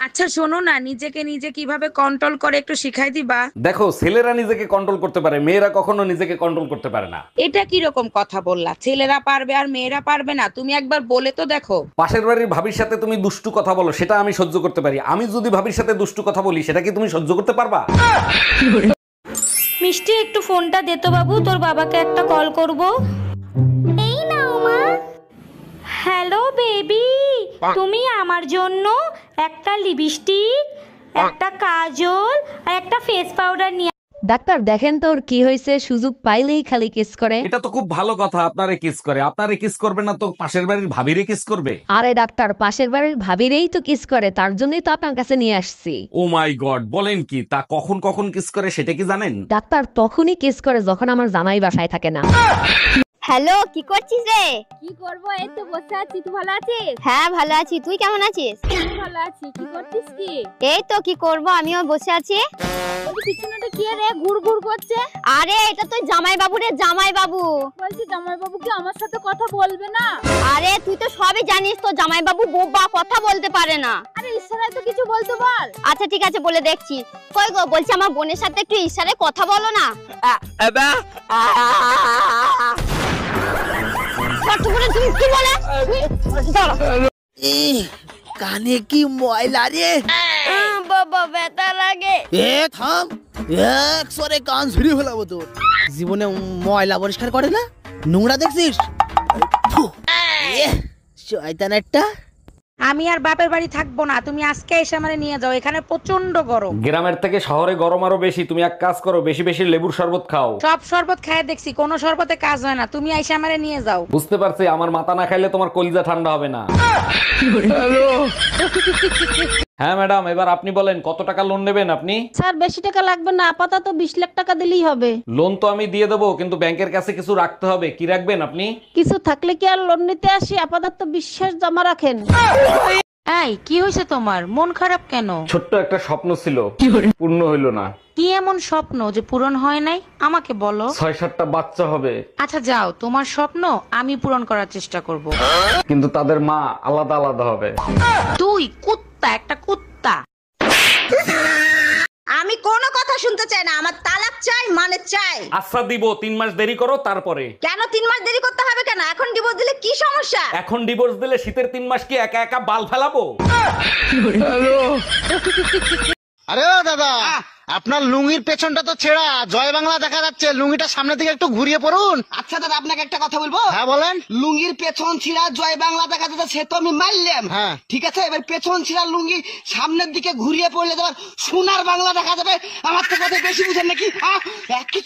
আচ্ছা শোনো না, নিজেকে নিজে কিভাবে কন্ট্রোল করে একটু শিখাই দিবা? দেখো, ছেলেরা নিজেকে কন্ট্রোল করতে পারে, মেয়েরা কখনো নিজেকে কন্ট্রোল করতে পারে না। এটা কি রকম কথা বললা? ছেলেরা পারবে আর মেয়েরা পারবে না? তুমি একবার বলে তো দেখো। পাশের বাড়ির ভাবির সাথে তুমি দুষ্টু কথা বলো, সেটা আমি সহ্য করতে পারি। আমি যদি ভাবির সাথে দুষ্টু কথা বলি, সেটা কি তুমি সহ্য করতে পারবা? মিষ্টি, একটু ফোনটা দে তো বাবু, তোর বাবাকে একটা কল করব। এই নাও মা। হ্যালো বেবি, তুমি আমার জন্য একটা লিপস্টিক, একটা কাজল আর একটা ফেস পাউডার নিয়ে। ডাক্তার দেখেন তো ওর কি হয়েছে, সুযোগ পাইলেই খালি কিস করে। এটা তো খুব ভালো কথা, আপনারে কিস করে। আপনারে কিস করবে না তো পাশের বাড়ির ভাবিরে কিস করবে? আরে ডাক্তার, পাশের বাড়ির ভাবিরেই তো কিস করে, তার জন্যই তো আপনার কাছে নিয়ে আসছি। ও মাই গড, বলেন কি? তা কখন কখন কিস করে সেটা কি জানেন? ডাক্তার তখনই কিস করে যখন আমার জামাই বাসায় থাকে না। হ্যালো, কি করছিস রে? কি করব, এই তো বসে আছি। তুই ভালো আছিস? হ্যাঁ ভালো আছি, তুই কেমন আছিস? আমি ভালো আছি। কি করছিস কি? এই তো কি করব, আমিও বসে আছি। বলছি পিছনেটা কি রে ঘুর ঘুর করছে? আরে এটা তো জামাই বাবু রে, জামাই বাবু। বলছি জামাই বাবু কি আমার সাথে কথা বলবে না? আরে তুই তো সবই জানিস, তো জামাই বাবু বোবা, কথা বলতে পারে না। আরে ইশারায় তো কিছু বলতে বল। আচ্ছা ঠিক আছে, বলে দেখছি। কই গো, বলছি আমার বোনের সাথে একটু ইশারায় কথা বলো না। তুমি কি বলে? কানে কি ময়লা রে? বাবা ব্যথা লাগে। এ থাম, এক সরে কান ঝুরি ফেলাবো তোর। জীবনে ময়লা পরিষ্কার করে না, নোংরা দেখছিস? ফু, শয়তান একটা। আমি আর বাপের বাড়ি থাকবো না, তুমি আজকে এসে আমারে নিয়ে যাও, এখানে প্রচন্ড গরম। গ্রামের থেকে শহরে গরম আরো বেশি। তুমি এক কাজ করো, বেশি বেশি লেবুর শরবত খাও। সব শরবত খায় দেখছি, কোনো শরবতে কাজ হয় না, তুমি এসে আমারে নিয়ে যাও। বুঝতে পারছি, আমার মাথা না খাইলে তোমার কলিজা ঠান্ডা হবে না। হ্যাঁ ম্যাডাম, এবার আপনি বলেন কত টাকা লোন নেবেন আপনি? স্যার বেশি টাকা লাগবে না, আপাতত 20 লাখ টাকা দিলেই হবে। লোন তো আমি দিয়ে দেবো, কিন্তু ব্যাংকের কাছে কিছু রাখতে হবে। কি রাখবেন আপনি? কিছু থাকলে কি আর লোন নিতে আসি, আপাতত বিশ্বাস জমা রাখেন। এই কি হয়েছে তোমার, মন খারাপ কেন? ছোট্ট একটা স্বপ্ন ছিল, পূর্ণ হইলো না। কি এমন স্বপ্ন যে পূরণ হয় নাই, আমাকে বলো। 6-7টা বাচ্চা হবে, আচ্ছা যাও, তোমার স্বপ্ন আমি পূরণ করার চেষ্টা করব। কিন্তু তাদের মা আলাদা আলাদা হবে। তুই কুত্তা, একটা কুত্তা। আমি কোনো কথা শুনতে চাই না, আমার তালাক চাই, মানে চাই। আচ্ছা দিব, 3 মাস দেরি করো তারপরে। কেন 3 মাস দেরি করতে হবে কেন? এখন ডিভোর্স দিলে কি সমস্যা? এখন ডিভোর্স দিলে শীতের 3 মাস কি একা একা বাল ফেলাবো? আরে ও দাদা, আপনার লুঙ্গির পেছনটা তো ছেঁড়া, জয় বাংলা দেখা যাচ্ছে। লুঙ্গিটা সামনের দিকে একটু ঘুরিয়ে পড়ুন। আচ্ছা দাদা, আপনাকে একটা কথা বলবো। হ্যাঁ বলেন। লুঙ্গির পেছন ছিঁড়া জয় বাংলা দেখা যাচ্ছে, সে তো আমি মারলাম। হ্যাঁ ঠিক আছে, এবার পেছন ছিঁড়া লুঙ্গি সামনের দিকে ঘুরিয়ে পড়লে তোমার সোনার বাংলা দেখা যাবে। আমার তো কথা বেশি বুঝেন নাকি? একই